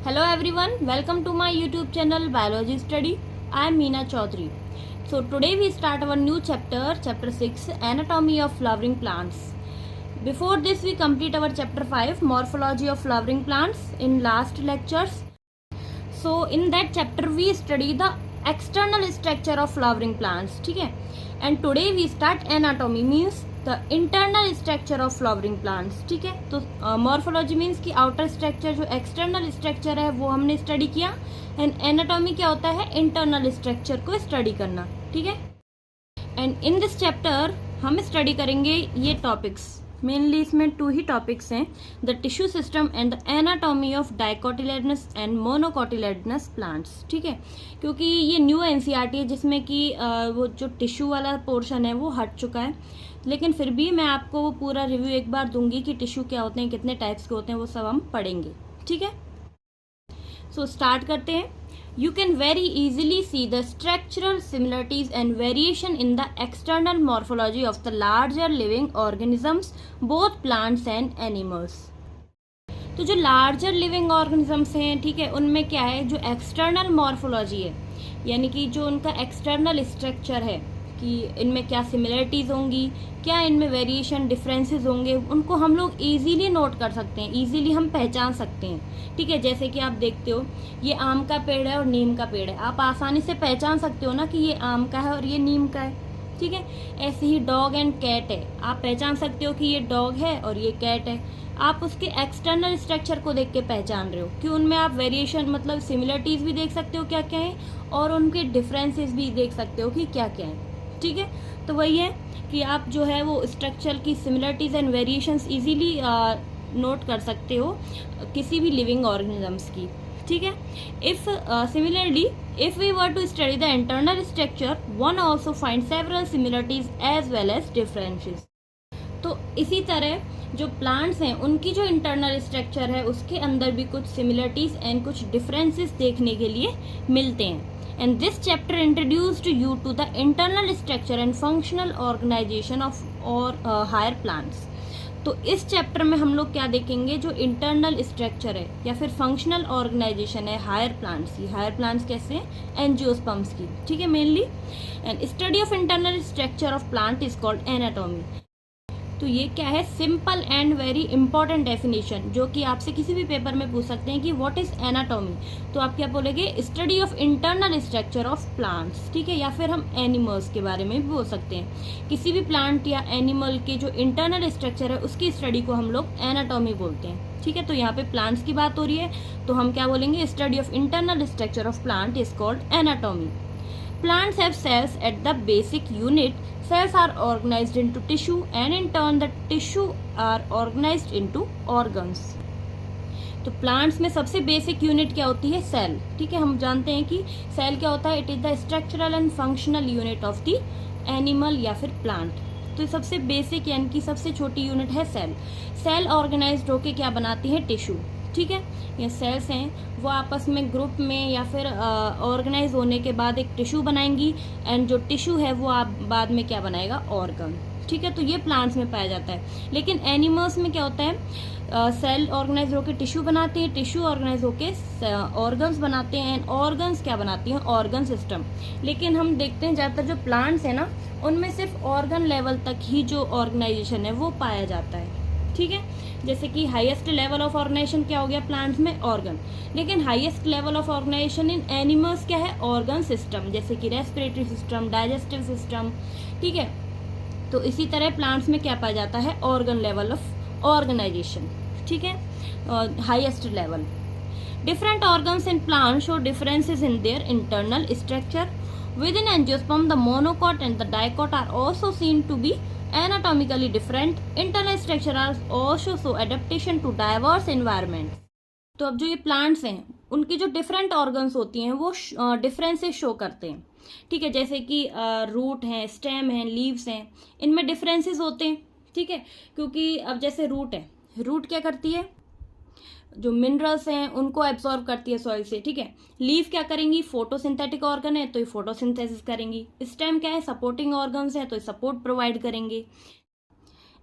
Hello everyone, welcome to my YouTube channel Biology Study. I am Meena Chaudhary. So today we start our new chapter, chapter 6, Anatomy of Flowering Plants. Before this we complete our chapter 5, Morphology of Flowering Plants in last lectures. So in that chapter we study the external structure of flowering plants, ठीक है? And today we start anatomy means the internal structure of flowering plants, ठीक है। तो morphology means की outer structure, जो external structure है वो हमने स्टडी किया। एंड एनाटॉमी क्या होता है, इंटरनल स्ट्रक्चर को स्टडी करना, ठीक है। एंड इन दिस चैप्टर हम स्टडी करेंगे ये टॉपिक्स, मेनली इसमें 2 ही टॉपिक्स हैं, the tissue system and the anatomy of dicotyledonous and monocotyledonous plants, ठीक है। क्योंकि ये न्यू एनसीईआरटी है जिसमें कि वो जो टिश्यू वाला पोर्शन है वो हट चुका है, लेकिन फिर भी मैं आपको वो पूरा रिव्यू एक बार दूंगी कि टिश्यू क्या होते हैं, कितने टाइप्स के होते हैं, वो सब हम पढ़ेंगे, ठीक है। सो स्टार्ट करते हैं। You can very easily see the structural similarities and variation in the external morphology of the larger living organisms, both plants and animals. तो जो larger living organisms हैं, ठीक है, उनमें क्या है, जो external morphology है, यानी कि जो उनका external structure है कि इनमें क्या सिमिलरिटीज़ होंगी, क्या इनमें वेरिएशन डिफरेंसेस होंगे, उनको हम लोग इजीली नोट कर सकते हैं, इजीली हम पहचान सकते हैं, ठीक है। जैसे कि आप देखते हो ये आम का पेड़ है और नीम का पेड़ है, आप आसानी से पहचान सकते हो ना कि ये आम का है और ये नीम का है, ठीक है। ऐसे ही डॉग एंड कैट है, आप पहचान सकते हो कि ये डॉग है और ये कैट है, आप उसके एक्सटर्नल स्ट्रक्चर को देख के पहचान रहे हो कि उनमें आप वेरिएशन मतलब सिमिलरिटीज़ भी देख सकते हो क्या क्या है, और उनके डिफरेंसेस भी देख सकते हो कि क्या क्या है, ठीक है। तो वही है कि आप जो है वो स्ट्रक्चर की similarities and variations easily note कर सकते हो किसी भी लिविंग ऑर्गेनिजम्स की, ठीक है। If similarly if we were to study the internal structure, one also find several similarities as well as differences. तो इसी तरह जो प्लांट्स हैं उनकी जो इंटरनल स्ट्रक्चर है उसके अंदर भी कुछ सिमिलरिटीज एंड कुछ डिफरेंसेस देखने के लिए मिलते हैं। And this chapter introduced you to the internal structure and functional organization of higher plants. तो इस चैप्टर में हम लोग क्या देखेंगे, जो इंटरनल स्ट्रक्चर है या फिर फंक्शनल ऑर्गेनाइजेशन है हायर प्लांट्स की। हायर प्लांट्स कैसे हैं, एंजियोस्पर्म्स की, ठीक है, mainly. And study of internal structure of plant is called anatomy. तो ये क्या है, simple and very important definition, जो कि आपसे किसी भी पेपर में पूछ सकते हैं कि व्हाट इज एनाटॉमी, तो आप क्या बोलेंगे, study of internal structure of plants, ठीक है। या फिर हम एनिमल्स के बारे में भी बोल सकते हैं, किसी भी प्लांट या एनिमल के जो इंटरनल स्ट्रक्चर है उसकी स्टडी को हम लोग एनाटॉमी बोलते हैं, ठीक है। तो यहाँ पे प्लांट्स की बात हो रही है तो हम क्या बोलेंगे, study of internal structure of plant is called anatomy. Plants have cells at the basic unit. Cells are organized into tissue and in turn the tissue are organized into organs. तो प्लांट्स में सबसे basic unit क्या होती है, cell, ठीक है। हम जानते हैं कि सेल क्या होता है, it is the structural and functional unit of the animal या फिर प्लांट। तो सबसे बेसिक यानी कि सबसे छोटी यूनिट है सेल। सेल ऑर्गेनाइज्ड होके क्या बनाती है, टिश्यू, ठीक है। ये सेल्स हैं वो आपस में ग्रुप में या फिर ऑर्गेनाइज होने के बाद एक टिश्यू बनाएंगी, एंड जो टिश्यू है वो आप बाद में क्या बनाएगा, ऑर्गन, ठीक है। तो ये प्लांट्स में पाया जाता है। लेकिन एनिमल्स में क्या होता है, सेल ऑर्गेनाइज होकर टिश्यू बनाते हैं, टिश्यू ऑर्गेनाइज होकर ऑर्गन्स बनाते हैं, एंड ऑर्गन्स क्या बनाती हैं, ऑर्गन सिस्टम। लेकिन हम देखते हैं ज़्यादातर जो प्लांट्स हैं ना उनमें सिर्फ ऑर्गन लेवल तक ही जो ऑर्गेनाइजेशन है वो पाया जाता है, ठीक है। जैसे कि हाईएस्ट लेवल ऑफ ऑर्गेनाइजेशन क्या हो गया प्लांट्स में, ऑर्गन। लेकिन highest level of organisation in animals क्या है, ऑर्गन सिस्टम, जैसे कि रेस्पिरेटरी सिस्टम, डाइजेस्टिव सिस्टम, ठीक है। तो इसी तरह प्लांट्स में क्या पाया जाता है, ऑर्गन लेवल ऑफ ऑर्गेनाइजेशन, ठीक है, highest level. Different organs in plant show differences in their internal structure. Within angiosperm, the monocot and the dicot are also seen to be anatomically different. Internal structure are also show adaptation to diverse environments. तो अब जो ये plants हैं उनकी जो different organs होती हैं वो डिफरेंसेस शो करते हैं, ठीक है। जैसे कि रूट हैं, स्टेम हैं, लीव्स हैं, इनमें डिफरेंसेस होते हैं, ठीक है। क्योंकि अब जैसे रूट है, रूट क्या करती है, जो मिनरल्स हैं उनको एब्जॉर्ब करती है सॉइल से, ठीक है। लीफ क्या करेंगी, फोटोसिंथेटिक ऑर्गन है तो ये फोटोसिंथेसिस करेंगी। स्टेम क्या है, सपोर्टिंग ऑर्गन्स है तो ये सपोर्ट प्रोवाइड करेंगे।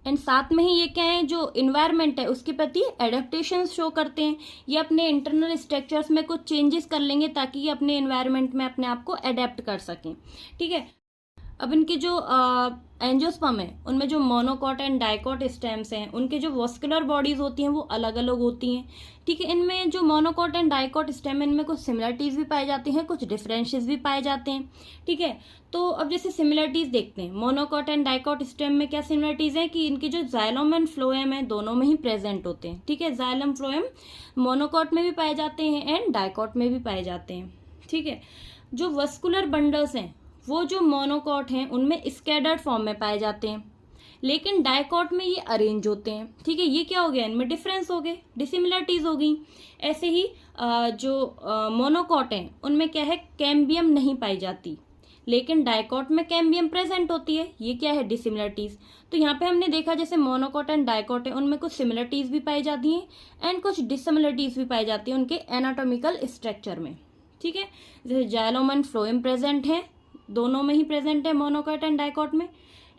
एंड साथ में ही ये क्या है, जो इन्वायरमेंट है उसके प्रति एडेप्टेशन शो करते हैं। ये अपने इंटरनल स्ट्रक्चर्स में कुछ चेंजेस कर लेंगे ताकि ये अपने इन्वायरमेंट में अपने आप को एडेप्ट कर सकें। ठीक है, अब इनके जो एंजियोस्पर्म है उनमें जो मोनोकॉट एंड डाइकॉट स्टेम्स हैं, उनके जो वॉस्कुलर बॉडीज होती हैं वो अलग अलग होती हैं। ठीक है, इनमें जो मोनोकॉट एंड डाइकॉट स्टेम है इनमें कुछ सिमिलरिटीज भी पाए जाते हैं, कुछ डिफरेंसेस भी पाए जाते हैं। ठीक है, तो अब जैसे सिमिलरिटीज देखते हैं, मोनोकॉट एंड डाइकॉट स्टेम में क्या सिमिलरिटीज है कि इनके जो जाइलम एंड फ्लोएम है दोनों में ही प्रेजेंट होते हैं। ठीक है, जाइलम फ्लोएम मोनोकॉट में भी पाए जाते हैं एंड डाइकॉट में भी पाए जाते हैं। ठीक है, जो वस्कुलर बंडल्स हैं वो जो मोनोकॉट हैं उनमें स्कैटर्ड फॉर्म में पाए जाते हैं, लेकिन डाइकॉट में ये अरेंज होते हैं। ठीक है, ये क्या हो गया, इनमें डिफरेंस हो गए, डिसिमिलरिटीज हो गई। ऐसे ही जो मोनोकॉट हैं उनमें क्या है, कैम्बियम नहीं पाई जाती, लेकिन डाइकॉट में कैम्बियम प्रेजेंट होती है। ये क्या है, डिसिमिलरिटीज। तो यहाँ पे हमने देखा जैसे मोनोकॉट एंड डाइकॉट है उनमें कुछ सिमिलरिटीज भी पाई जाती हैं एंड कुछ डिसिमिलरिटीज भी पाई जाती है उनके एनाटॉमिकल स्ट्रक्चर में। ठीक है, जैसे जाइलम एंड फ्लोएम प्रेजेंट है, दोनों में ही प्रेजेंट है मोनोकॉट एंड डाइकॉट में।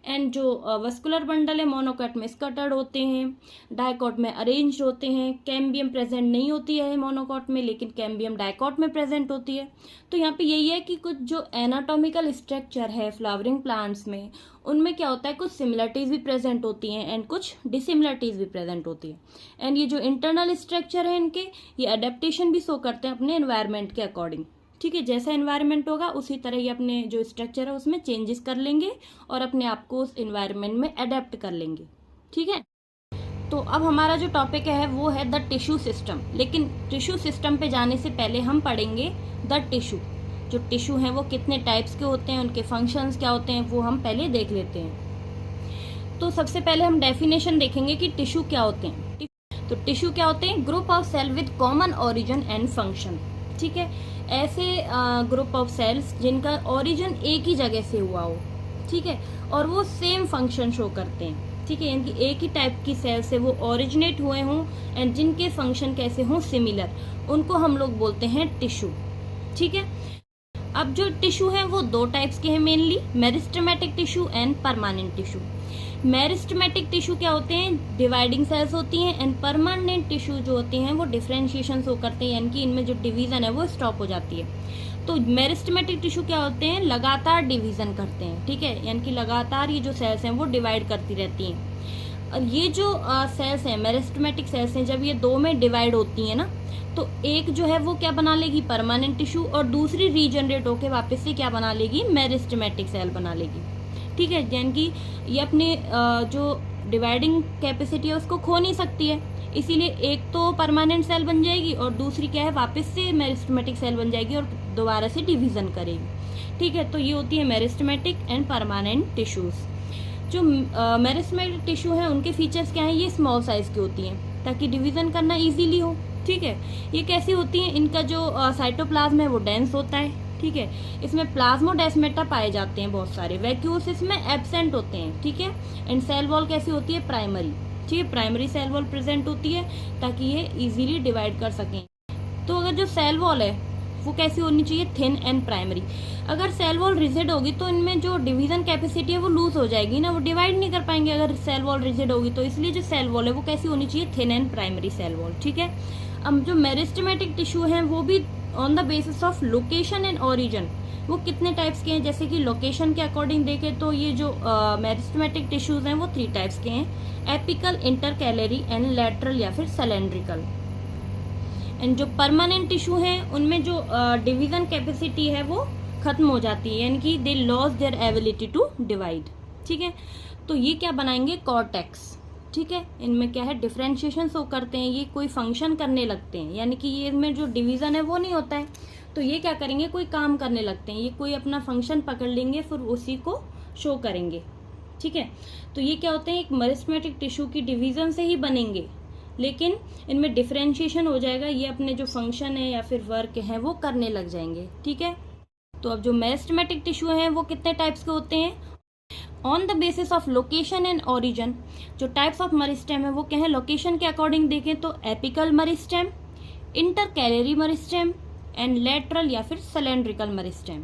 एंड जो वस्कुलर बंडल है मोनोकॉट में स्कैटर्ड होते हैं, डाइकॉट में अरेंज्ड होते हैं। कैम्बियम प्रेजेंट नहीं होती है मोनोकॉट में, लेकिन कैम्बियम डाइकॉट में प्रेजेंट होती है। तो यहाँ पे यही है कि कुछ जो एनाटॉमिकल स्ट्रक्चर है फ्लावरिंग प्लांट्स में उनमें क्या होता है, कुछ सिमिलरिटीज भी प्रेजेंट होती हैं एंड कुछ डिसिमिलरिटीज भी प्रेजेंट होती है। एंड ये जो इंटरनल स्ट्रक्चर है इनके, ये अडेप्टेशन भी शो करते हैं अपने एनवायरमेंट के अकॉर्डिंग। ठीक है, जैसा एनवायरनमेंट होगा उसी तरह ही अपने जो स्ट्रक्चर है उसमें चेंजेस कर लेंगे और अपने आप को उस एनवायरनमेंट में अडेप्ट कर लेंगे। ठीक है, तो अब हमारा जो टॉपिक है वो है द टिश्यू सिस्टम। लेकिन टिश्यू सिस्टम पे जाने से पहले हम पढ़ेंगे द टिश्यू। जो टिश्यू हैं वो कितने टाइप्स के होते हैं, उनके फंक्शंस क्या होते हैं, वो हम पहले देख लेते हैं। तो सबसे पहले हम डेफिनेशन देखेंगे कि टिश्यू क्या होते हैं। तो टिश्यू क्या होते हैं, group of cell with common origin and function. ठीक है, ऐसे ग्रुप ऑफ सेल्स जिनका ओरिजिन एक ही जगह से हुआ हो। ठीक है, और वो सेम फंक्शन शो करते हैं। ठीक है, इनकी एक ही टाइप की सेल से वो ओरिजिनेट हुए हों एंड जिनके फंक्शन कैसे हों सिमिलर, उनको हम लोग बोलते हैं टिश्यू। ठीक है, अब जो टिश्यू है वो दो टाइप्स के हैं mainly, meristematic tissue and permanent tissue. Meristematic tissue क्या होते हैं, डिवाइडिंग सेल्स होती हैं एंड परमानेंट टिश्यू जो होते हैं वो डिफरेंशिएशन शो करते हैं, यानी कि इनमें जो डिवीजन है वो स्टॉप हो जाती है। तो मेरिस्टेमेटिक टिश्यू क्या होते हैं, लगातार डिवीजन करते हैं। ठीक है, यानी कि लगातार ये जो सेल्स हैं वो डिवाइड करती रहती हैं। और ये जो सेल्स हैं मेरिस्टेमेटिक सेल्स हैं, जब ये दो में डिवाइड होती हैं ना, तो एक जो है वो क्या बना लेगी, परमानेंट टिश्यू, और दूसरी रीजनरेट होकर वापस से क्या बना लेगी, मेरिस्टेमेटिक सेल बना लेगी। ठीक है, यानी कि ये अपने जो डिवाइडिंग कैपेसिटी है उसको खो नहीं सकती है, इसीलिए एक तो परमानेंट सेल बन जाएगी और दूसरी क्या है, वापस से मेरिस्टेमेटिक सेल बन जाएगी और दोबारा से डिवीजन करेगी। ठीक है, तो ये होती है मेरिस्टेमेटिक एंड परमानेंट टिश्यूज। जो मेरिस्टेमेटिक टिश्यू हैं उनके फीचर्स क्या हैं, ये स्मॉल साइज की होती हैं ताकि डिवीजन करना ईजिली हो। ठीक है, ये कैसी होती हैं, इनका जो साइटोप्लाज्म है वो डेंस होता है। ठीक है, इसमें प्लाज्मोडेस्माटा पाए जाते हैं बहुत सारे, वैक्यूल्स इसमें एब्सेंट होते हैं। ठीक है, एंड सेल वॉल कैसी होती है, प्राइमरी। ठीक है, प्राइमरी सेल वॉल प्रेजेंट होती है ताकि ये इजीली डिवाइड कर सकें। तो अगर जो सेल वॉल है वो कैसी होनी चाहिए, थिन एंड प्राइमरी। अगर सेल वॉल रिजिड होगी तो इनमें जो डिवीजन कैपेसिटी है वो लूज हो जाएगी ना, वो डिवाइड नहीं कर पाएंगे अगर सेल वॉल रिजिड होगी। तो इसलिए जो सेल वॉल है वो कैसी होनी चाहिए, thin and primary cell wall. ठीक है, अब जो मेरिस्टेमेटिक टिश्यू हैं वो भी on the basis of location and origin, वो कितने टाइप्स के हैं, जैसे कि लोकेशन के अकॉर्डिंग देखें तो ये जो मेरिस्टेमेटिक टिश्यूज हैं वो 3 टाइप्स के हैं, एपिकल, इंटरकैलरी एंड लैटरल या फिर सिलेंड्रिकल। एंड जो परमानेंट टिश्यू हैं उनमें जो डिवीजन कैपेसिटी है वो खत्म हो जाती है, यानी कि they lose their ability to divide. ठीक है, तो ये क्या बनाएंगे, कॉर्टेक्स। ठीक है, इनमें क्या है, डिफरेंशिएशन शो करते हैं, ये कोई फंक्शन करने लगते हैं, यानी कि ये इनमें जो डिवीजन है वो नहीं होता है, तो ये क्या करेंगे, कोई काम करने लगते हैं, ये कोई अपना फंक्शन पकड़ लेंगे फिर उसी को शो करेंगे। ठीक है, तो ये क्या होते हैं, एक मेरिस्टेमेटिक टिश्यू की डिवीजन से ही बनेंगे, लेकिन इनमें डिफरेंशिएशन हो जाएगा, ये अपने जो फंक्शन है या फिर वर्क है वो करने लग जाएंगे। ठीक है, तो अब जो मेरिस्टेमेटिक टिश्यू है वो कितने टाइप्स के होते हैं, on the basis of location and origin. जो टाइप्स ऑफ मेरिस्टेम है वो क्या है, लोकेशन के अकॉर्डिंग देखें तो apical meristem, intercalary meristem and lateral या फिर सिलेंड्रिकल मेरिस्टेम।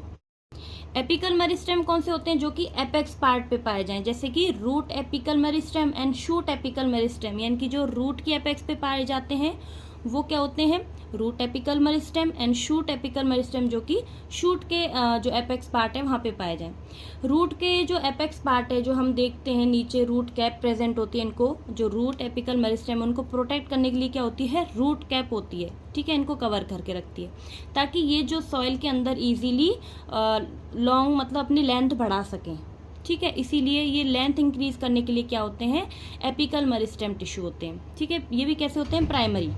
एपिकल मेरिस्टेम कौन से होते हैं? जो कि एपेक्स पार्ट पे पाए जाएं, जैसे कि root apical meristem and shoot apical meristem, यानी कि जो रूट की एपेक्स पे पाए जाते हैं वो क्या होते हैं? Root apical meristem and shoot apical meristem, जो कि शूट के जो एपेक्स पार्ट है वहां पे पाए जाएं। रूट के जो एपेक्स पार्ट है, जो हम देखते हैं नीचे रूट कैप प्रेजेंट होती है, इनको जो रूट एपिकल मेरिस्टेम उनको प्रोटेक्ट करने के लिए क्या होती है? रूट कैप होती है, ठीक है, इनको कवर करके रखती है ताकि ये जो सॉइल के अंदर इजीली लॉन्ग मतलब अपनी लेंथ बढ़ा सकें, ठीक है। इसीलिए ये लेंथ इंक्रीज करने के लिए क्या होते हैं? एपिकल मेरिस्टेम टिश्यू होते हैं, ठीक है। ये भी कैसे होते हैं? प्राइमरी,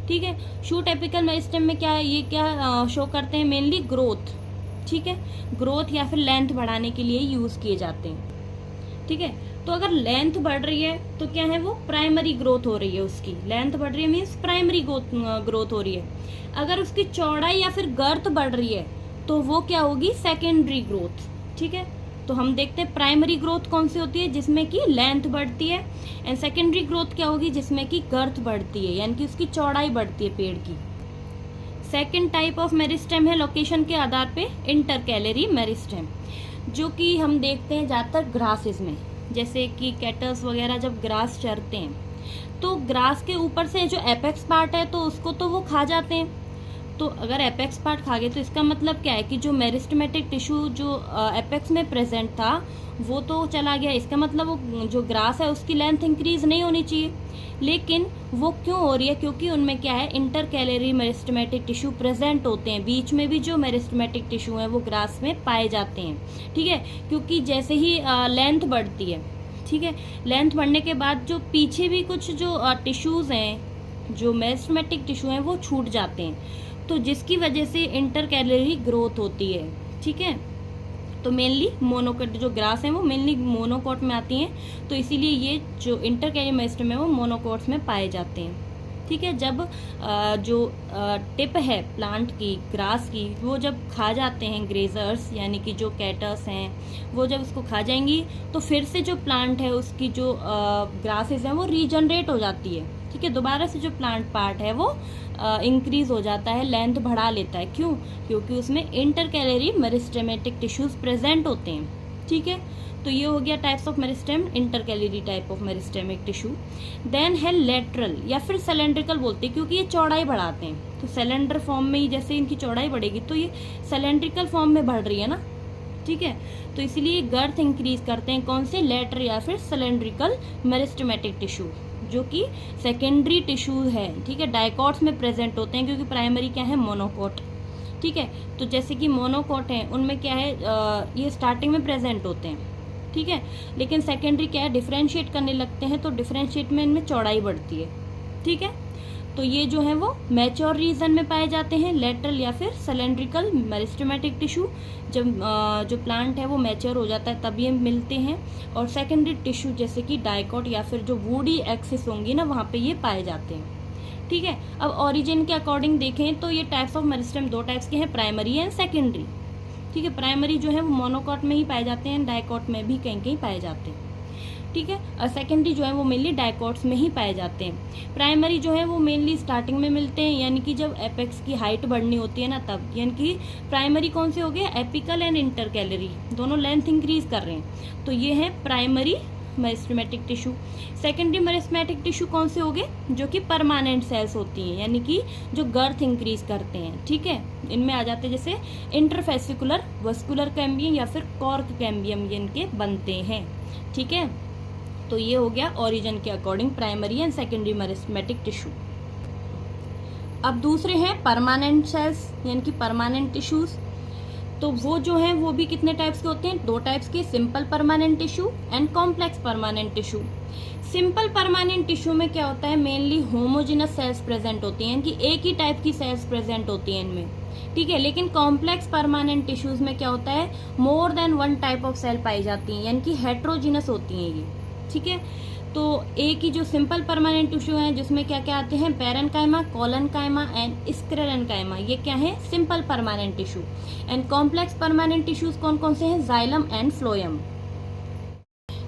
ठीक है। शूट एपिकल मेरिस्टेम में क्या है? ये क्या शो करते हैं? मेनली ग्रोथ, ठीक है, ग्रोथ या फिर लेंथ बढ़ाने के लिए यूज किए जाते हैं, ठीक है। तो अगर लेंथ बढ़ रही है तो क्या है? वो प्राइमरी ग्रोथ हो रही है, उसकी लेंथ बढ़ रही है मीन्स प्राइमरी ग्रोथ हो रही है। अगर उसकी चौड़ाई या फिर गर्थ बढ़ रही है तो वो क्या होगी? सेकेंडरी ग्रोथ, ठीक है। तो हम देखते हैं प्राइमरी ग्रोथ कौन सी होती है? जिसमें कि लेंथ बढ़ती है, एंड सेकेंडरी ग्रोथ क्या होगी? जिसमें कि गर्थ बढ़ती है, यानी कि उसकी चौड़ाई बढ़ती है पेड़ की। सेकेंड टाइप ऑफ मेरिस्टेम है लोकेशन के आधार पे इंटरकैलरी मेरिस्टेम, जो कि हम देखते हैं ज़्यादातर ग्रासेस में, जैसे कि कैटल्स वगैरह जब ग्रास चरते हैं तो ग्रास के ऊपर से जो एपेक्स पार्ट है तो उसको तो वो खा जाते हैं। तो अगर एपेक्स पार्ट खा गए तो इसका मतलब क्या है? कि जो मेरिस्टेमेटिक टिश्यू जो एपेक्स में प्रेजेंट था वो तो चला गया। इसका मतलब वो जो ग्रास है उसकी लेंथ इंक्रीज नहीं होनी चाहिए, लेकिन वो क्यों हो रही है? क्योंकि उनमें क्या है? इंटरकैलरी मेरिस्टेमेटिक टिश्यू प्रेजेंट होते हैं, बीच में भी जो मेरिस्टेमेटिक टिश्यू है वो ग्रास में पाए जाते हैं, ठीक है। क्योंकि जैसे ही लेंथ बढ़ती है, ठीक है, लेंथ बढ़ने के बाद जो पीछे भी कुछ जो टिश्यूज हैं, जो मेरिस्टेमेटिक टिश्यू हैं, वो छूट जाते हैं, तो जिसकी वजह से इंटरकैलरी ग्रोथ होती है, ठीक है। तो मेनली मोनोकोट जो ग्रास है वो मेनली मोनोकोट में आती हैं, तो इसीलिए ये जो इंटरकैलरी मेरिस्टेम है वो मोनोकोट्स में पाए जाते हैं, ठीक है। जब जो टिप है प्लांट की, ग्रास की, वो जब खा जाते हैं ग्रेजर्स, यानी कि जो कैटर्स हैं वो जब उसको खा जाएंगी तो फिर से जो प्लांट है उसकी जो ग्रासेस हैं वो रीजनरेट हो जाती है, ठीक है। दोबारा से जो प्लांट पार्ट है वो इंक्रीज हो जाता है, लेंथ बढ़ा लेता है। क्यों? क्योंकि उसमें इंटरकैलरी मेरिस्टेमेटिक टिश्यूज प्रेजेंट होते हैं, ठीक है। तो ये हो गया types of meristem, intercalary type of meristematic tissue. Then है लेटरल या फिर सिलेंड्रिकल बोलते हैं, क्योंकि ये चौड़ाई बढ़ाते हैं। तो सिलेंडर फॉर्म में ही जैसे इनकी चौड़ाई बढ़ेगी तो ये सिलेंड्रिकल फॉर्म में बढ़ रही है ना, ठीक है। तो इसलिए गर्थ इंक्रीज करते हैं कौन से? लेटरल या फिर सिलेंड्रिकल मेरिस्टेमेटिक टिश्यू, जो कि सेकेंडरी टिश्यू है, ठीक है, डाइकॉट्स में प्रेजेंट होते हैं, क्योंकि प्राइमरी क्या है? मोनोकोट, ठीक है। तो जैसे कि मोनोकोट है उनमें क्या है? ये स्टार्टिंग में प्रेजेंट होते हैं, ठीक है, लेकिन सेकेंडरी क्या है? डिफरेंशिएट करने लगते हैं, तो डिफरेंशिएट में इनमें चौड़ाई बढ़ती है, ठीक है। तो ये जो है वो मैच्योर रीजन में पाए जाते हैं, लेटरल या फिर सिलेंड्रिकल मेरिस्टेमेटिक टिश्यू। जब जो प्लांट है वो मैच्योर हो जाता है तब ये मिलते हैं, और सेकेंडरी टिश्यू जैसे कि डाइकॉट या फिर जो वुडी एक्सिस होंगी ना वहाँ पे ये पाए जाते हैं, ठीक है। अब ओरिजिन के अकॉर्डिंग देखें तो ये टाइप्स ऑफ मेरिस्टेम दो टाइप्स के हैं, प्राइमरी एंड सेकेंडरी, ठीक है। प्राइमरी जो है वो मोनोकॉट में ही पाए जाते हैं, डाइकॉट में भी कहीं कहीं पाए जाते हैं, ठीक है। और सेकेंडरी जो है वो मेनली डाइकॉट्स में ही पाए जाते हैं। प्राइमरी जो है वो मेनली स्टार्टिंग में मिलते हैं, यानी कि जब एपेक्स की हाइट बढ़नी होती है ना तब, यानी कि प्राइमरी कौन से हो गए? एपिकल एंड इंटरकैलरी, दोनों लेंथ इंक्रीज कर रहे हैं, तो ये है primary meristematic tissue. Secondary meristematic tissue कौन से हो गए? जो कि परमानेंट सेल्स होती हैं, यानी कि जो गर्थ इंक्रीज करते हैं, ठीक है। इनमें आ जाते हैं जैसे इंटरफेसिकुलर वस्कुलर कैम्बियम या फिर कॉर्क कैम्बियम, ये इनके बनते हैं, ठीक है। तो ये हो गया ओरिजिन के according primary and secondary meristematic tissue. अब दूसरे हैं परमानेंट सेल्स, यानी कि परमानेंट टिश्यूज। तो वो जो हैं वो भी कितने टाइप्स के होते हैं? दो टाइप्स के, simple permanent tissue and complex permanent tissue. Simple permanent tissue में क्या होता है? मेनली होमोजेनस सेल्स प्रेजेंट होती हैं, यानी कि एक ही टाइप की सेल्स प्रेजेंट होती हैं इनमें, ठीक है। लेकिन कॉम्प्लेक्स परमानेंट टिश्यूज में क्या होता है? More than one type of cell पाई जाती हैं, यानी कि हेट्रोजीनस होती हैं ये, ठीक है। तो एक ही जो सिंपल परमानेंट टिश्यू है जिसमें क्या क्या आते हैं? पैरेन्काइमा, कोलनकाइमा एंड स्क्लेरेन्काइमा, ये क्या है? Simple permanent tissue. And complex permanent tissues कौन कौन से हैं? Xylem and phloem.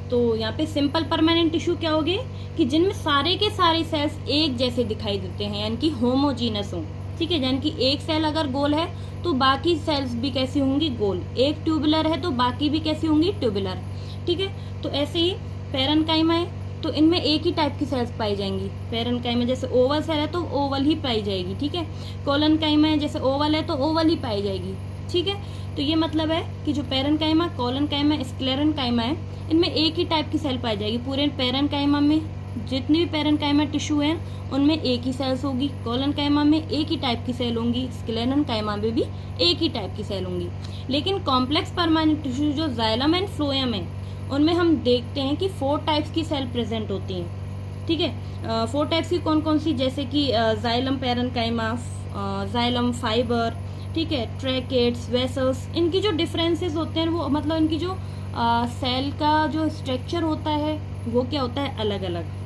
तो यहाँ पे सिंपल परमानेंट टिश्यू क्या होगे? कि जिनमें सारे के सारे सेल्स एक जैसे दिखाई देते हैं, यानी कि होमोजीनस हो, ठीक है, यानी कि एक सेल अगर गोल है तो बाकी सेल्स भी कैसी होंगी, गोल। एक ट्यूबुलर है तो बाकी भी कैसी होंगी, ट्यूबुलर। ठीक है, तो ऐसे ही पैरेन्काइमा है तो इनमें एक ही टाइप की सेल्स पाई जाएंगी। पैरेन्काइमा जैसे ओवल सेल है तो ओवल ही पाई जाएगी। ठीक है, कोलनकाइमा है जैसे ओवल है तो ओवल ही पाई जाएगी। ठीक है, तो ये मतलब है कि जो पैरेन्काइमा, कोलनकाइमा, स्क्लेरेन्काइमा है, इनमें एक ही टाइप की सेल पाई जाएगी। पूरे पैरेन्काइमा में जितनी भी पैरेन्काइमा टिश्यू है उनमें एक ही सेल्स होगी, कोलनकाइमा में एक ही टाइप की सेल होंगी, स्क्लेरेन्काइमा में भी एक ही टाइप की सेल होंगी। लेकिन कॉम्प्लेक्स परमानेंट टिश्यू जो जाइलम एंड फ्लोएम है उनमें हम देखते हैं कि 4 टाइप्स की सेल प्रेजेंट होती हैं। ठीक है, 4 टाइप्स की कौन कौन सी, जैसे कि जाइलम पैरेन्काइमा, जाइलम फाइबर, ठीक है, ट्रैकेट्स, वेसल्स। इनकी जो डिफरेंसेस होते हैं वो मतलब इनकी जो सेल का जो स्ट्रक्चर होता है वो क्या होता है, अलग अलग।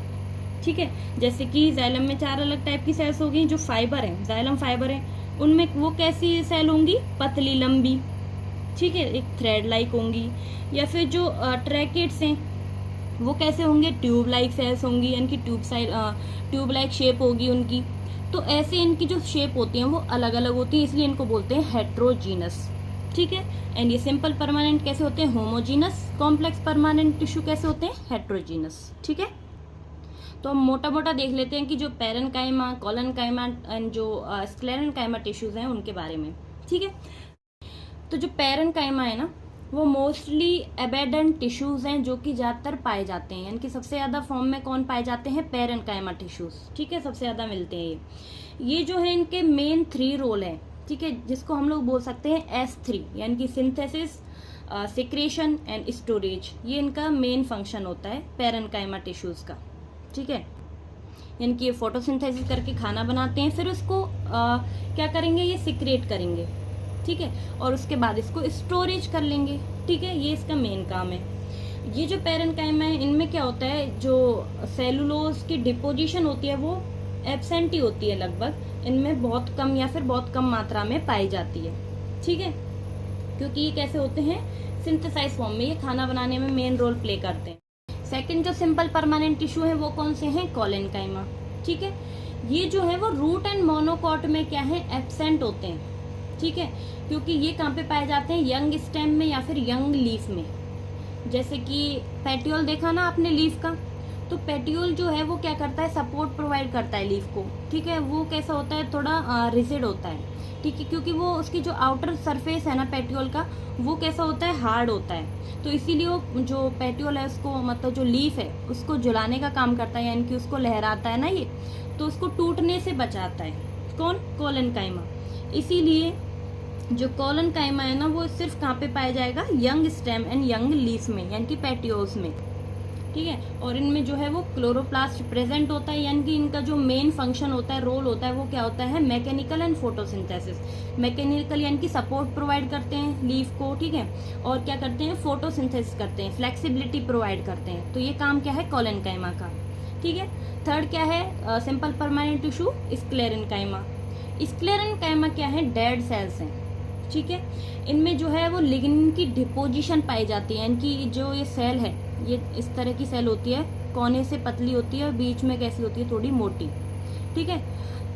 ठीक है, जैसे कि जाइलम में 4 अलग टाइप की सेल्स होगी। जो फाइबर है, जाइलम फाइबर है, उनमें वो कैसी सेल होंगी, पतली लंबी, ठीक है, एक थ्रेड लाइक होंगी। या फिर जो ट्रैकेट्स हैं वो कैसे होंगे, ट्यूब लाइक सेल्स होंगी, यानी कि ट्यूब लाइक शेप होगी उनकी। तो ऐसे इनकी जो शेप होती हैं वो अलग अलग होती हैं, इसलिए इनको बोलते हैं हेट्रोजीनस। ठीक है, एंड ये सिंपल परमानेंट कैसे होते हैं, होमोजीनस। कॉम्प्लेक्स परमानेंट टिश्यू कैसे होते हैं, हेट्रोजीनस। ठीक है, तो हम मोटा मोटा देख लेते हैं कि जो पैरेन्काइमा, कोलनकाइमा एंड जो स्क्लेरेन्काइमा टिश्यूज हैं उनके बारे में। ठीक है, तो जो पैरेन्काइमा है ना वो मोस्टली एबेडेंट टिश्यूज हैं जो कि ज्यादातर पाए जाते हैं, यानी कि सबसे ज्यादा फॉर्म में कौन पाए जाते हैं, पैरेन्काइमा टिश्यूज। ठीक है, सबसे ज्यादा मिलते हैं ये जो है इनके मेन 3 रोल है। ठीक है, जिसको हम लोग बोल सकते हैं S3, यानी कि सिंथेसिस, सिक्रेशन एंड स्टोरेज। ये इनका मेन फंक्शन होता है पैरेन्काइमा टिश्यूज का। ठीक है, यानी कि ये फोटोसिंथेसिस करके खाना बनाते हैं, फिर उसको क्या करेंगे, ये सिक्रेट करेंगे। ठीक है, और उसके बाद इसको स्टोरेज कर लेंगे। ठीक है, ये इसका मेन काम है। ये जो पैरेन्काइमा है इनमें क्या होता है, जो सेलुलोज की डिपोजिशन होती है वो एब्सेंट ही होती है, लगभग इनमें बहुत कम या फिर बहुत कम मात्रा में पाई जाती है। ठीक है, क्योंकि ये कैसे होते हैं, सिंथेसाइज फॉर्म में, ये खाना बनाने में मेन रोल प्ले करते हैं। सेकंड जो सिंपल परमानेंट टिश्यू है वो कौन से हैं, कोलेनकाइमा। ठीक है, ये जो है वो रूट एंड मोनोकॉट में क्या है, एब्सेंट होते हैं। ठीक है, क्योंकि ये कहाँ पे पाए जाते हैं, यंग स्टेम में या फिर यंग लीफ में। जैसे कि पेटियोल देखा ना आपने लीफ का, तो पेटियोल जो है वो क्या करता है, सपोर्ट प्रोवाइड करता है लीफ को। ठीक है, वो कैसा होता है, थोड़ा रिजिड होता है। ठीक है, क्योंकि वो उसकी जो आउटर सरफेस है ना पेटियोल का, वो कैसा होता है, हार्ड होता है। तो इसीलिए वो जो पेटियोल है उसको, मतलब जो लीफ है उसको झुलाने का काम करता है, यानी कि उसको लहराता है ना ये, तो उसको टूटने से बचाता है। कौन, कोलेनकाइमा। इसीलिए जो कोलेनकाइमा है ना वो सिर्फ कहाँ पे पाया जाएगा, young stem and young leaf में, यानी कि पेटियोल्स में। ठीक है, और इनमें जो है वो क्लोरोप्लास्ट प्रेजेंट होता है, यानी कि इनका जो मेन फंक्शन होता है, रोल होता है, वो क्या होता है, मैकेनिकल एंड फोटोसिंथेसिस। मैकेनिकल यानी कि सपोर्ट प्रोवाइड करते हैं लीफ को। ठीक है, और क्या करते हैं, फोटोसिंथेसिस करते हैं, फ्लेक्सिबिलिटी प्रोवाइड करते हैं। तो ये काम क्या है, कोलेनकाइमा का। ठीक है, थर्ड क्या है, simple permanent tissue, sclerenchyma. Sclerenchyma क्या है, डेड सेल्स हैं। ठीक है, इनमें जो है वो लिग्निन की डिपोजिशन पाई जाती है, यानी कि जो ये सेल है ये इस तरह की सेल होती है, कोने से पतली होती है और बीच में कैसी होती है, थोड़ी मोटी। ठीक है,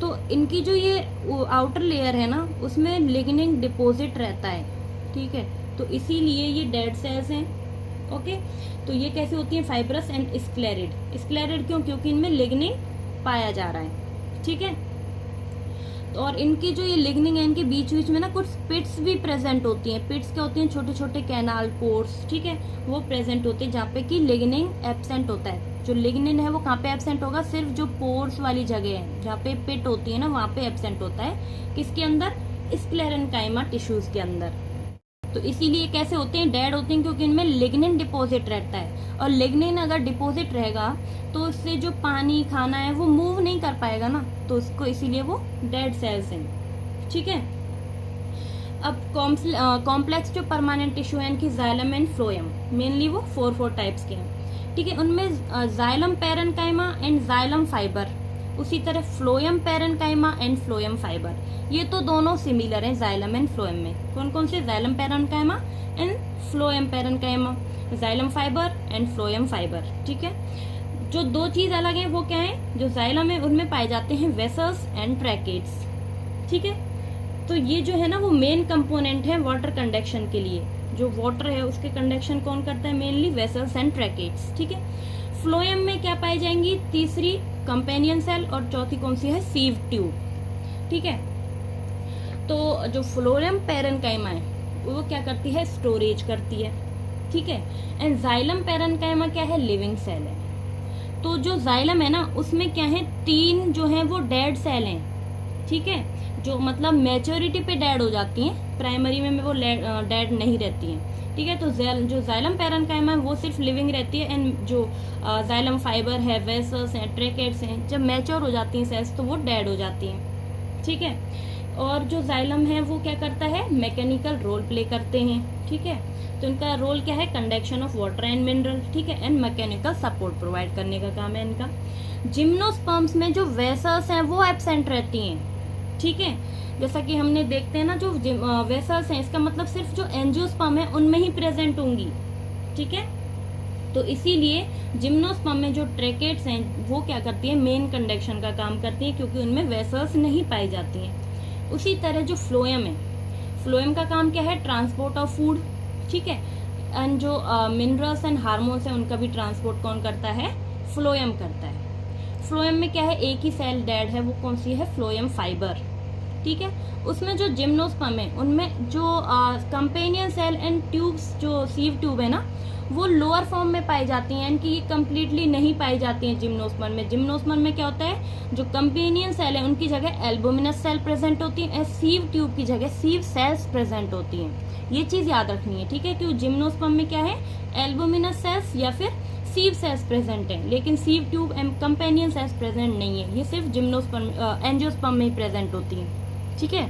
तो इनकी जो ये आउटर लेयर है ना उसमें लिग्निन डिपोजिट रहता है। ठीक है, तो इसीलिए ये डेड सेल्स हैं। ओके, तो ये कैसे होती है, फाइब्रस एंड स्क्लेरिड। स्क्लेरिड क्यों, क्योंकि इनमें लिग्निन पाया जा रहा है। ठीक है, और इनकी जो ये लिग्निन है इनके बीच बीच में ना कुछ पिट्स भी प्रेजेंट होती हैं। पिट्स क्या होती हैं, छोटे छोटे कैनाल पोर्स। ठीक है, वो प्रेजेंट होते हैं जहाँ पे कि लिग्निन एब्सेंट होता है। जो लिग्निन है वो कहाँ पे एब्सेंट होगा, सिर्फ जो पोर्स वाली जगह है जहाँ पे पिट होती है ना वहाँ पे एब्सेंट होता है। किसके अंदर, स्क्लेरेन्काइमा टिश्यूज के अंदर। तो इसीलिए कैसे होते हैं, डेड होते हैं, क्योंकि इनमें लिग्निन डिपोजिट रहता है। और लिग्निन अगर डिपोजिट रहेगा तो उससे जो पानी खाना है वो मूव नहीं कर पाएगा ना, तो उसको इसीलिए वो डेड सेल्स हैं। ठीक है, अब कॉम्प्लेक्स जो परमानेंट टिश्यू है इनकी जाइलम एंड फ्लोएम, मेनली वो 4 टाइप्स के हैं। ठीक है, उनमें xylem parenchyma and xylem fibre, उसी तरह phloem parenchyma and phloem fibre. ये तो दोनों सिमिलर हैं जाइलम एंड फ्लोएम में। कौन कौन से, xylem parenchyma and phloem parenchyma, xylem fibre and phloem fibre. ठीक है, जो 2 चीज अलग है वो क्या है, जो जाइलम है उनमें पाए जाते हैं वेसल्स एंड ट्रैकेट्स। ठीक है। तो ये जो है ना वो मेन कंपोनेंट है वाटर कंडक्शन के लिए। जो वाटर है उसके कंडक्शन कौन करता है? Mainly vessels and tracheids. ठीक है। फ्लोएम में क्या पाई जाएंगी? तीसरी कंपेनियन सेल और चौथी कौन सी है? Sieve tube. ठीक है। तो जो फ्लोएम पैरेन्काइमा है वो क्या करती है? स्टोरेज करती है। ठीक है। एंड जाइलम पैरेन्काइमा क्या है? लिविंग सेल है। तो जो जाइलम है ना उसमें क्या है? 3 जो है वो डेड सेल हैं। ठीक है। जो मतलब मैच्योरिटी पे डेड हो जाती हैं, प्राइमरी में वो डेड नहीं रहती हैं। ठीक है। तो जो जाइलम पैरेन्काइमा है वो सिर्फ लिविंग रहती है, एंड जो जाइलम फाइबर है, वेसल्स हैं, ट्रैकेट्स हैं, जब मैच्योर हो जाती हैं सेल्स तो वो डेड हो जाती हैं। ठीक है। और जो जाइलम है वो क्या करता है? मैकेनिकल रोल प्ले करते हैं। ठीक है। तो इनका रोल क्या है? Conduction of water and mineral. ठीक है। एंड मैकेनिकल सपोर्ट प्रोवाइड करने का काम है इनका। जिम्नोस्पर्म्स में जो वेसल्स हैं वो एब्सेंट रहती हैं। ठीक है। जैसा कि हमने देखते हैं ना जो वेसल्स हैं, इसका मतलब सिर्फ जो एंजियोस्पर्म है उनमें ही प्रेजेंट होंगी। ठीक है। तो इसीलिए जिम्नोस्पर्म में जो ट्रैकेट्स हैं वो क्या करती है? मेन कंडक्शन का काम करती है, क्योंकि उनमें वेसल्स नहीं पाई जाती हैं। उसी तरह जो फ्लोएम है, फ्लोएम का काम क्या है? Transport of food. ठीक है। एंड जो मिनरल्स एंड हार्मोन्स हैं उनका भी ट्रांसपोर्ट कौन करता है? फ्लोएम करता है। फ्लोएम में क्या है? एक ही सेल डेड है, वो कौन सी है? Phloem fibre. ठीक है। उसमें जो जिम्नोस्पर्म है उनमें जो कंपेनियन सेल एंड ट्यूब्स, जो सीव ट्यूब है ना, वो लोअर फॉर्म में पाई जाती हैं, यानी कि ये कम्प्लीटली नहीं पाई जाती हैं जिम्नोस्पर्म में। जिम्नोस्पर्म में क्या होता है? जो कंपेनियन सेल है उनकी जगह एल्बुमिनस सेल प्रेजेंट होती है, सीव ट्यूब की जगह सीव सेल्स प्रेजेंट होती हैं। ये चीज याद रखनी है। ठीक है। क्योंकि जिम्नोस्पर्म में क्या है? एल्बुमिनस सेल्स या फिर सीव सेल्स प्रेजेंट है, लेकिन sieve tube and companion cells present नहीं है। ये सिर्फ जिम्नोस्पर्म एंजियोस्पर्म में ही प्रेजेंट होती है। ठीक है।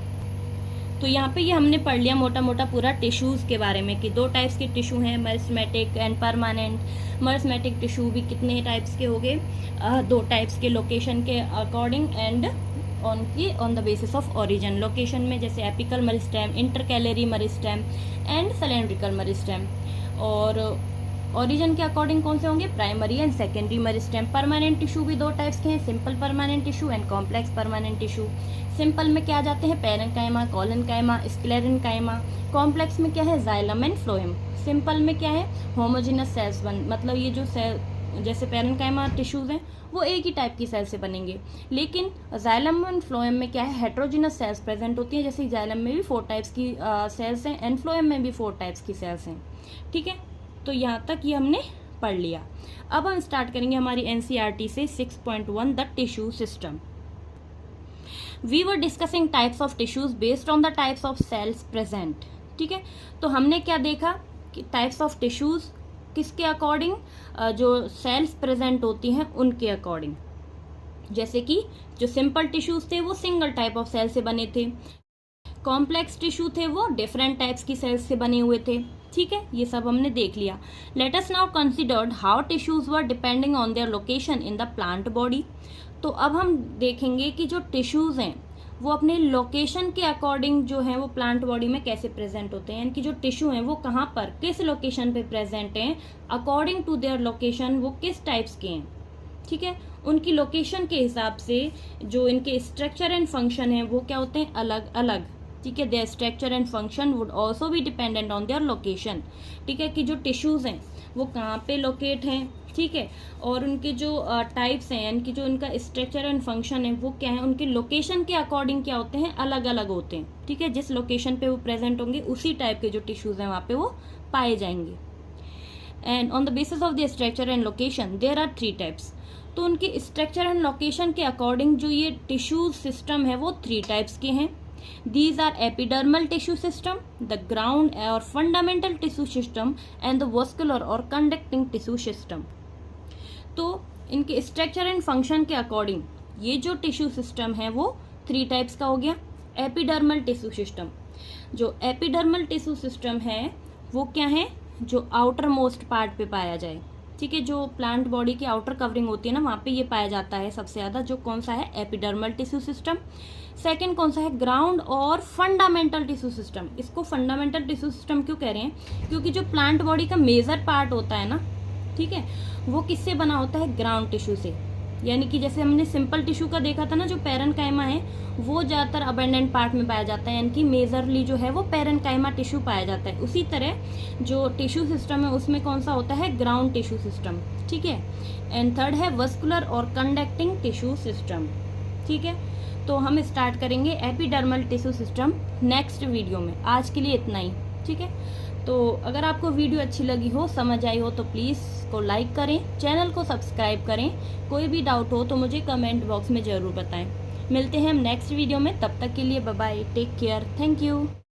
तो यहाँ पे ये हमने पढ़ लिया मोटा मोटा पूरा टिश्यूज के बारे में कि 2 टाइप्स के टिश्यू हैं, meristematic and permanent. Meristematic tissue भी कितने टाइप्स के हो गए? 2 टाइप्स के, लोकेशन के according and on the basis of origin. Location में जैसे apical meristem, intercalary meristem and cylindrical meristem. और ओरिजिन के अकॉर्डिंग कौन से होंगे? Primary and secondary meristem. Permanent tissue भी 2 टाइप्स के हैं, simple permanent tissue and complex permanent tissue. Simple में क्या जाते हैं? Parenchyma, collenchyma, sclerenchyma. कॉम्प्लेक्स में क्या है? Xylem and phloem. सिंपल में क्या है? होमोजेनस सेल्स मतलब ये जो सेल जैसे पैरेन्काइमा टिश्यूज हैं वो एक ही टाइप की सेल से बनेंगे, लेकिन जाइलम एंड फ्लोएम में क्या है? हेट्रोजिनस सेल्स प्रेजेंट होती हैं। जैसे जाइलम में भी 4 टाइप्स की सेल्स हैं एंड फ्लोएम में भी 4 टाइप्स की सेल्स हैं। ठीक है। तो यहाँ तक ये हमने पढ़ लिया। अब हम स्टार्ट करेंगे हमारी एनसीईआरटी से 6.1 the tissue system. We were discussing types of tissues based on the types of cells present. ठीक है। तो हमने क्या देखा कि टाइप्स ऑफ टिश्यूज किसके अकॉर्डिंग? जो सेल्स प्रेजेंट होती हैं उनके अकॉर्डिंग। जैसे कि जो सिंपल टिश्यूज थे वो सिंगल टाइप ऑफ सेल से बने थे, कॉम्प्लेक्स टिश्यू थे वो डिफरेंट टाइप्स की सेल्स से बने हुए थे। ठीक है। ये सब हमने देख लिया। Let us now considered how tissues were depending on their location in the plant body. तो अब हम देखेंगे कि जो टिश्यूज हैं वो अपने लोकेशन के अकॉर्डिंग जो है वो प्लांट बॉडी में कैसे प्रेजेंट होते हैं, यानी कि जो टिश्यू हैं वो कहाँ पर किस लोकेशन पे प्रेजेंट हैं, अकॉर्डिंग टू देयर लोकेशन वो किस टाइप्स के हैं। ठीक है। उनकी लोकेशन के हिसाब से जो इनके स्ट्रक्चर एंड फंक्शन है वो क्या होते हैं? अलग अलग। ठीक है। There structure and function would also be dependent on their location. ठीक है। कि जो टिश्यूज हैं वो कहाँ पे लोकेट हैं। ठीक है। और उनके जो टाइप्स हैं, यानी कि जो उनका स्ट्रक्चर एंड फंक्शन है वो क्या है? उनके लोकेशन के अकॉर्डिंग क्या होते हैं? अलग अलग होते हैं। ठीक है। जिस लोकेशन पे वो प्रेजेंट होंगे उसी टाइप के जो टिश्यूज हैं वहाँ पे वो पाए जाएंगे। And on the basis of the structure and location there are 3 types. तो उनके स्ट्रक्चर एंड लोकेशन के अकॉर्डिंग जो ये टिश्यूज सिस्टम है वो 3 टाइप्स के हैं। These are epidermal tissue system, the ground or fundamental tissue system and the vascular or conducting tissue system. तो इनके स्ट्रक्चर एंड फंक्शन के अकॉर्डिंग ये जो टिश्यू सिस्टम है वो 3 टाइप्स का हो गया। एपिडर्मल टिश्यू सिस्टम, जो एपिडर्मल टिश्यू सिस्टम है वो क्या है? जो आउटर मोस्ट पार्ट पे पाया जाए। ठीक है। जो प्लांट बॉडी की आउटर कवरिंग होती है ना वहाँ पे ये पाया जाता है सबसे ज़्यादा। जो कौन सा है? Epidermal tissue system. सेकंड कौन सा है? ग्राउंड और फंडामेंटल टिश्यू सिस्टम। इसको फंडामेंटल टिश्यू सिस्टम क्यों कह रहे हैं? क्योंकि जो प्लांट बॉडी का मेजर पार्ट होता है ना, ठीक है, वो किससे बना होता है? ग्राउंड टिश्यू से। यानी कि जैसे हमने सिंपल टिश्यू का देखा था ना, जो पैरेन्काइमा है वो ज़्यादातर अबेंडेंट पार्ट में पाया जाता है, यानी कि मेजरली जो है वो पैरेन्काइमा टिश्यू पाया जाता है। उसी तरह जो टिश्यू सिस्टम है उसमें कौन सा होता है, ग्राउंड टिश्यू सिस्टम, ठीक है। एंड थर्ड है वस्कुलर और कंडक्टिंग टिश्यू सिस्टम, ठीक है। तो हम स्टार्ट करेंगे epidermal tissue system next video में। आज के लिए इतना ही, ठीक है। तो अगर आपको वीडियो अच्छी लगी हो, समझ आई हो, तो प्लीज़ को लाइक करें, चैनल को सब्सक्राइब करें। कोई भी डाउट हो तो मुझे कमेंट बॉक्स में ज़रूर बताएं। मिलते हैं हम नेक्स्ट वीडियो में, तब तक के लिए bye bye, take care, thank you.